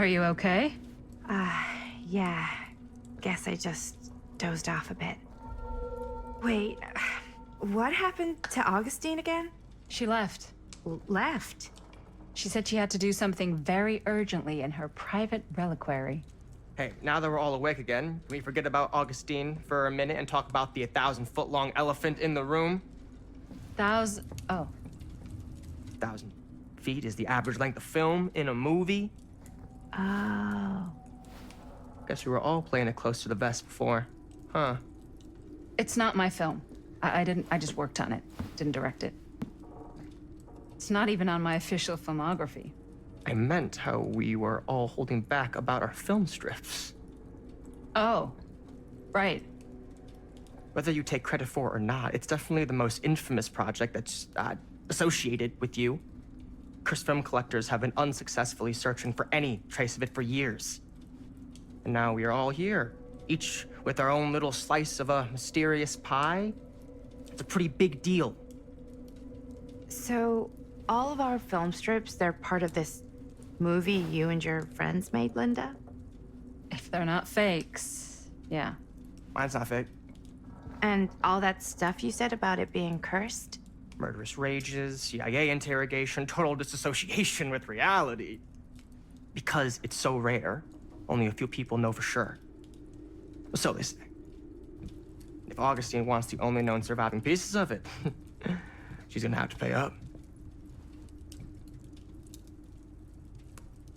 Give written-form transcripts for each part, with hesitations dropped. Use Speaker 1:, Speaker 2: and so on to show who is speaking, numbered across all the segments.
Speaker 1: Are you okay?
Speaker 2: Yeah. Guess I just dozed off a bit. Wait, what happened to Augustine again?
Speaker 1: She left.
Speaker 2: Left?
Speaker 1: She said she had to do something very urgently in her private reliquary.
Speaker 3: Hey, now that we're all awake again, can we forget about Augustine for a minute and talk about the 1,000-foot-long elephant in the room?
Speaker 1: Oh.
Speaker 3: 1,000 feet is the average length of film in a movie.
Speaker 2: Oh.
Speaker 3: Guess we were all playing it close to the vest before. Huh.
Speaker 1: It's not my film. I just worked on it. Didn't direct it. It's not even on my official filmography.
Speaker 3: I meant how we were all holding back about our film strips.
Speaker 1: Oh. Right.
Speaker 3: Whether you take credit for it or not, it's definitely the most infamous project that's associated with you. Cursed film collectors have been unsuccessfully searching for any trace of it for years. And now we are all here, each with our own little slice of a mysterious pie. It's a pretty big deal.
Speaker 2: So, all of our film strips, they're part of this movie you and your friends made, Linda?
Speaker 1: If they're not fakes, yeah.
Speaker 3: Mine's not fake.
Speaker 2: And all that stuff you said about it being cursed?
Speaker 3: Murderous rages, CIA interrogation, total disassociation with reality. Because it's so rare, only a few people know for sure. So they say. If Augustine wants the only known surviving pieces of it, she's gonna have to pay up.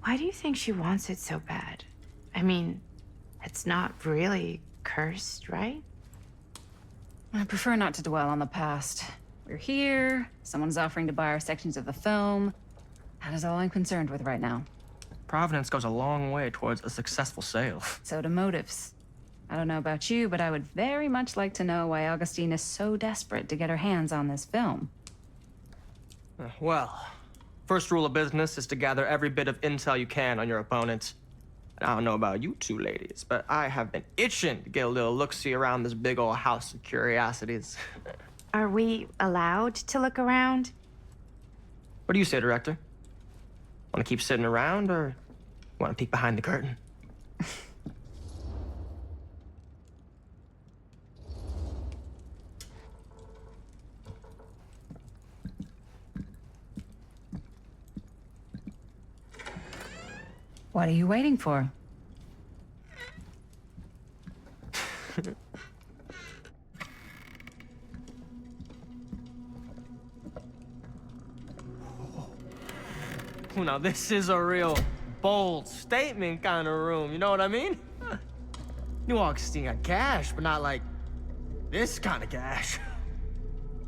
Speaker 2: Why do you think she wants it so bad? I mean, it's not really cursed, right?
Speaker 1: I prefer not to dwell on the past. We're here, someone's offering to buy our sections of the film. That is all I'm concerned with right now.
Speaker 3: Providence goes a long way towards a successful sale.
Speaker 1: So do motives. I don't know about you, but I would very much like to know why Augustine is so desperate to get her hands on this film.
Speaker 3: Well, first rule of business is to gather every bit of intel you can on your opponent. And I don't know about you two ladies, but I have been itching to get a little look-see around this big old house of curiosities.
Speaker 2: Are we allowed to look around?
Speaker 3: What do you say, director? Want to keep sitting around, or want to peek behind the curtain?
Speaker 1: What are you waiting for?
Speaker 3: Oh, now this is a real bold statement kind of room, you know what I mean? New Augustine got cash, but not like this kind of cash.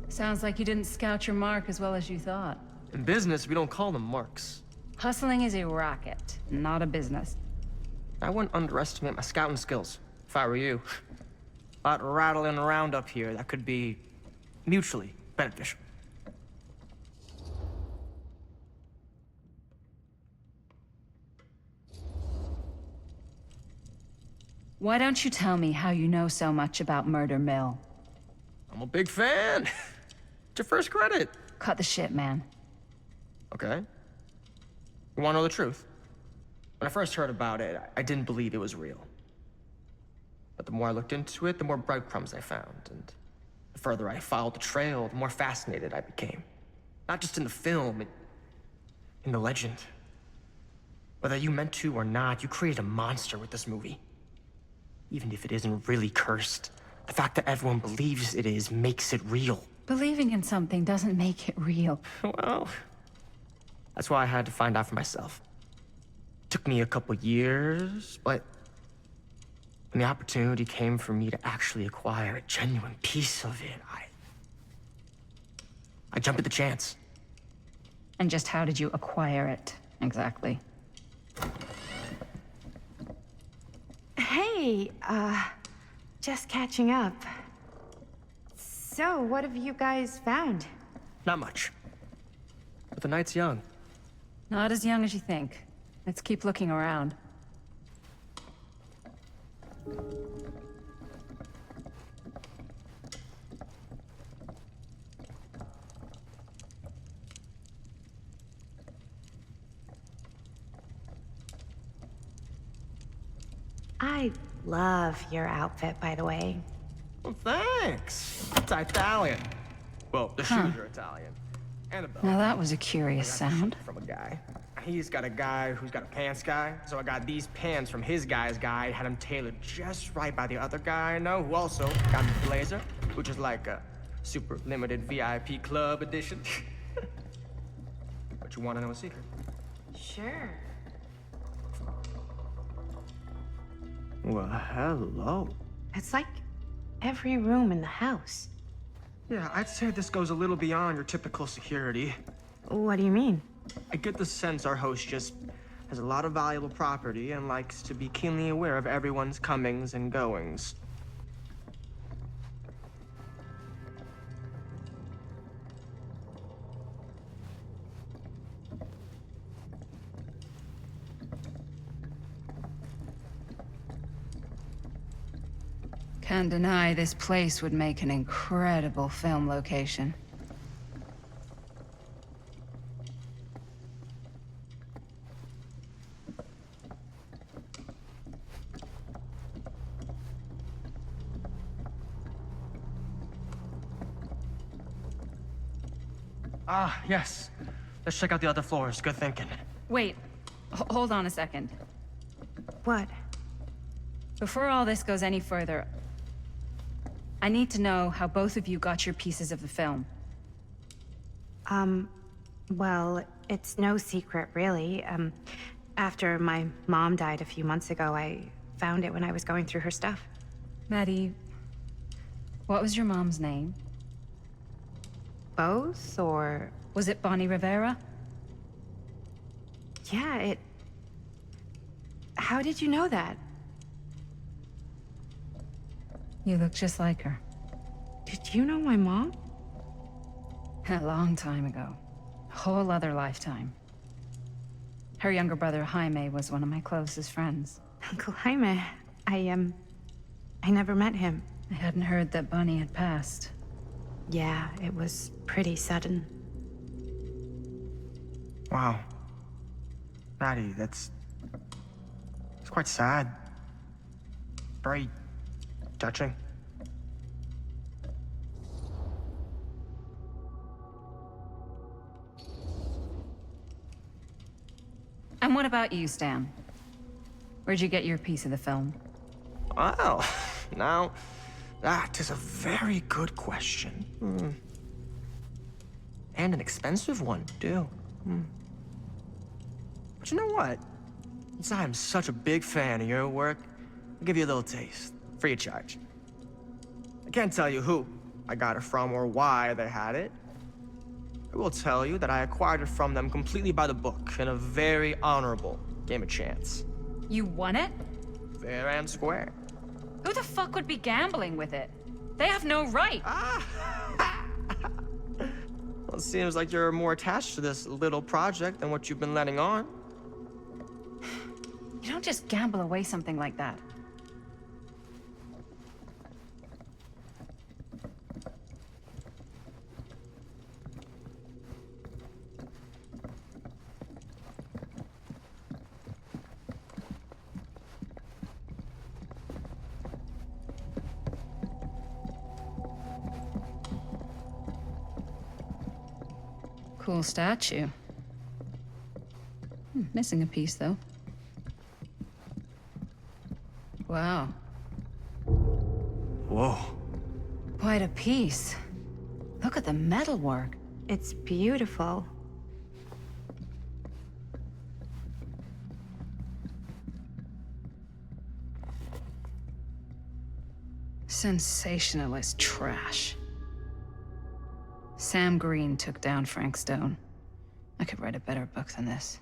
Speaker 1: Sounds like you didn't scout your mark as well as you thought.
Speaker 3: In business, we don't call them marks.
Speaker 1: Hustling is a racket, not a business.
Speaker 3: I wouldn't underestimate my scouting skills, if I were you. A lot rattling around up here that could be mutually beneficial.
Speaker 1: Why don't you tell me how you know so much about Murder Mill?
Speaker 3: I'm a big fan. It's your first credit.
Speaker 1: Cut the shit, man.
Speaker 3: Okay. You want to know the truth? When I first heard about it, I didn't believe it was real. But the more I looked into it, the more breadcrumbs I found, and the further I followed the trail, the more fascinated I became. Not just in the film, in the legend. Whether you meant to or not, you created a monster with this movie. Even if it isn't really cursed, the fact that everyone believes it is makes it real.
Speaker 1: Believing in something doesn't make it real.
Speaker 3: Well, that's why I had to find out for myself. Took me a couple years, but when the opportunity came for me to actually acquire a genuine piece of it, I jumped at the chance.
Speaker 1: And just how did you acquire it, exactly?
Speaker 2: Hey, just catching up. So, what have you guys found?
Speaker 3: Not much. But the night's young.
Speaker 1: Not as young as you think. Let's keep looking around.
Speaker 2: I love your outfit, by the way.
Speaker 3: Well, thanks. It's Italian. Well, the
Speaker 1: Huh.
Speaker 3: shoes are Italian. And a belt.
Speaker 1: Now that was a curious
Speaker 3: I got the
Speaker 1: sound.
Speaker 3: shirt from a guy. He's got a guy who's got a pants guy, so I got these pants from his guy's guy, had them tailored just right by the other guy I know, who also got me a blazer, which is like a super limited VIP club edition. But you want to know a secret?
Speaker 2: Sure.
Speaker 3: Well, hello.
Speaker 2: It's like every room in the house.
Speaker 3: Yeah, I'd say this goes a little beyond your typical security.
Speaker 2: What do you mean?
Speaker 3: I get the sense our host just has a lot of valuable property and likes to be keenly aware of everyone's comings and goings.
Speaker 1: Can't deny this place would make an incredible film location.
Speaker 3: Ah, yes. Let's check out the other floors. Good thinking.
Speaker 1: Wait, hold on a second.
Speaker 2: What?
Speaker 1: Before all this goes any further, I need to know how both of you got your pieces of the film.
Speaker 2: Well, it's no secret, really. After my mom died a few months ago, I found it when I was going through her stuff.
Speaker 1: Maddie, what was your mom's name?
Speaker 2: Both, or...
Speaker 1: Was it Bonnie Rivera?
Speaker 2: Yeah, How did you know that?
Speaker 1: You look just like her.
Speaker 2: Did you know my mom?
Speaker 1: A long time ago. A whole other lifetime. Her younger brother, Jaime, was one of my closest friends.
Speaker 2: Uncle Jaime. I never met him.
Speaker 1: I hadn't heard that Bonnie had passed.
Speaker 2: Yeah, it was pretty sudden.
Speaker 3: Wow. Maddie, it's quite sad. Very touching.
Speaker 1: And what about you, Stan? Where'd you get your piece of the film?
Speaker 3: Well, now, that is a very good question. And an expensive one, too. But you know what? Since I am such a big fan of your work, I'll give you a little taste, free of charge. I can't tell you who I got it from or why they had it. I will tell you that I acquired it from them completely by the book in a very honorable game of chance.
Speaker 1: You won it?
Speaker 3: Fair and square.
Speaker 1: Who the fuck would be gambling with it? They have no right.
Speaker 3: Well, it seems like you're more attached to this little project than what you've been letting on.
Speaker 1: You don't just gamble away something like that. Cool statue. Missing a piece, though. Wow.
Speaker 3: Whoa.
Speaker 1: Quite a piece. Look at the metalwork.
Speaker 2: It's beautiful.
Speaker 1: Sensationalist trash. Sam Green took down Frank Stone. I could write a better book than this.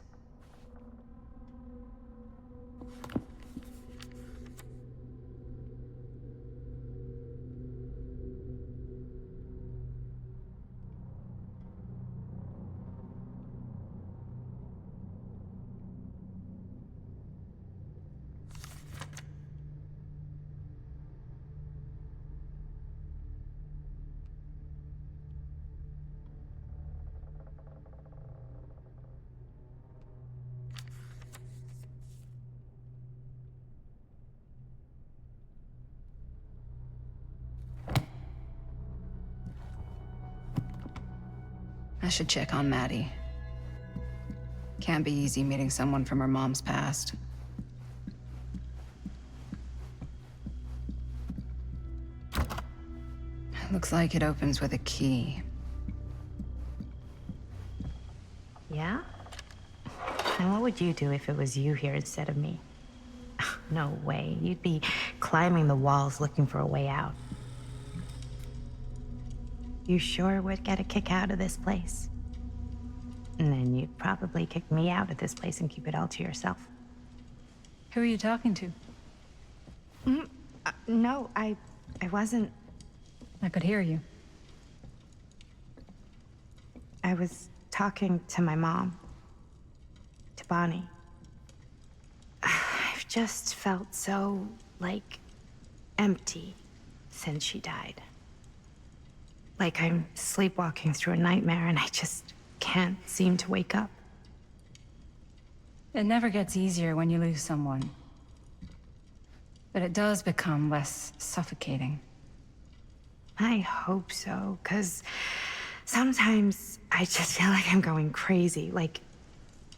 Speaker 1: I should check on Maddie. Can't be easy meeting someone from her mom's past. Looks like it opens with a key.
Speaker 2: Yeah? And what would you do if it was you here instead of me? No way. You'd be climbing the walls looking for a way out. You sure would get a kick out of this place. And then you'd probably kick me out of this place and keep it all to yourself.
Speaker 1: Who are you talking to?
Speaker 2: No, I wasn't.
Speaker 1: I could hear you.
Speaker 2: I was talking to my mom. To Bonnie. I've just felt so, like, empty since she died. Like I'm sleepwalking through a nightmare and I just can't seem to wake up.
Speaker 1: It never gets easier when you lose someone. But it does become less suffocating.
Speaker 2: I hope so, 'cause sometimes I just feel like I'm going crazy. Like,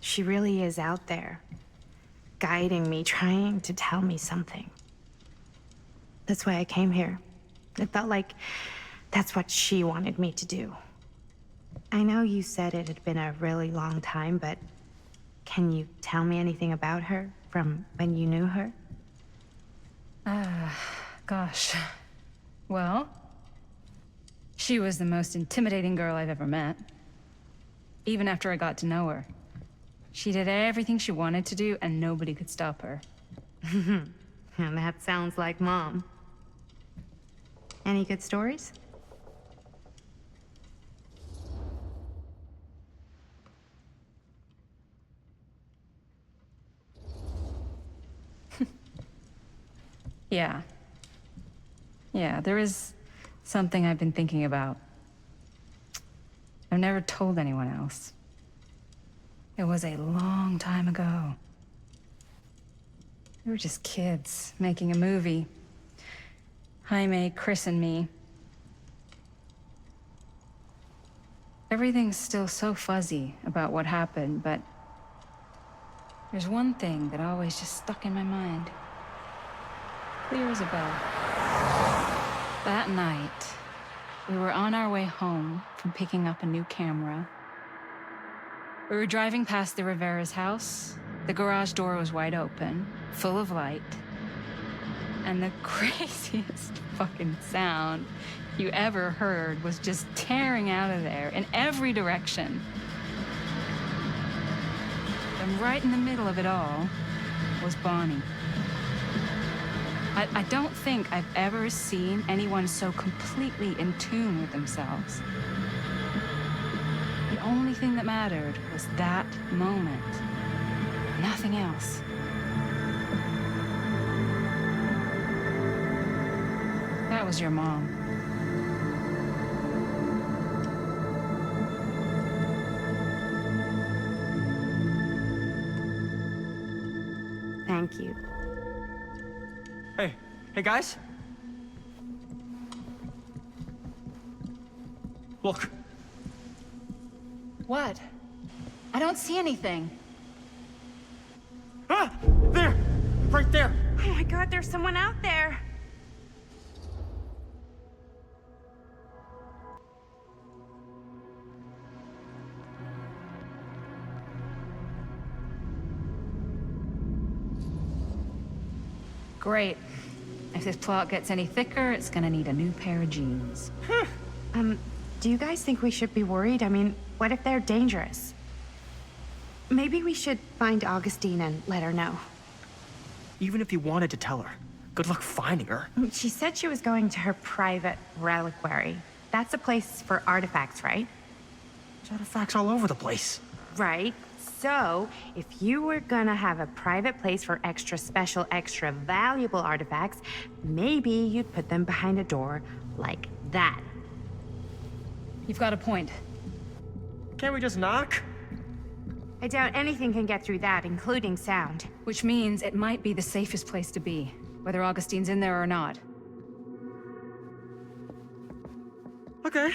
Speaker 2: she really is out there, guiding me, trying to tell me something. That's why I came here. It felt like that's what she wanted me to do. I know you said it had been a really long time, but can you tell me anything about her from when you knew her?
Speaker 1: Gosh. Well, she was the most intimidating girl I've ever met. Even after I got to know her. She did everything she wanted to do, and nobody could stop her.
Speaker 2: And that sounds like Mom. Any good stories?
Speaker 1: Yeah. Yeah, there is something I've been thinking about. I've never told anyone else. It was a long time ago. We were just kids making a movie. Jaime, Chris, and me. Everything's still so fuzzy about what happened, but there's one thing that always just stuck in my mind. Clear as a bell. That night, we were on our way home from picking up a new camera. We were driving past the Rivera's house. The garage door was wide open, full of light. And the craziest fucking sound you ever heard was just tearing out of there in every direction. And right in the middle of it all was Bonnie. I don't think I've ever seen anyone so completely in tune with themselves. The only thing that mattered was that moment. Nothing else. That was your mom.
Speaker 2: Thank you.
Speaker 3: Hey guys. Look.
Speaker 1: What? I don't see anything.
Speaker 3: Ah! There! Right there!
Speaker 2: Oh my God, there's someone out there.
Speaker 1: Great. If this plot gets any thicker, it's gonna need a new pair of jeans.
Speaker 2: Do you guys think we should be worried? I mean, what if they're dangerous? Maybe we should find Augustine and let her know.
Speaker 3: Even if you wanted to tell her, good luck finding her.
Speaker 2: She said she was going to her private reliquary. That's a place for artifacts, right?
Speaker 3: There's artifacts all over the place.
Speaker 2: Right. So, if you were gonna have a private place for extra special, extra valuable artifacts, maybe you'd put them behind a door like that.
Speaker 1: You've got a point.
Speaker 3: Can't we just knock?
Speaker 2: I doubt anything can get through that, including sound.
Speaker 1: Which means it might be the safest place to be, whether Augustine's in there or not.
Speaker 3: Okay.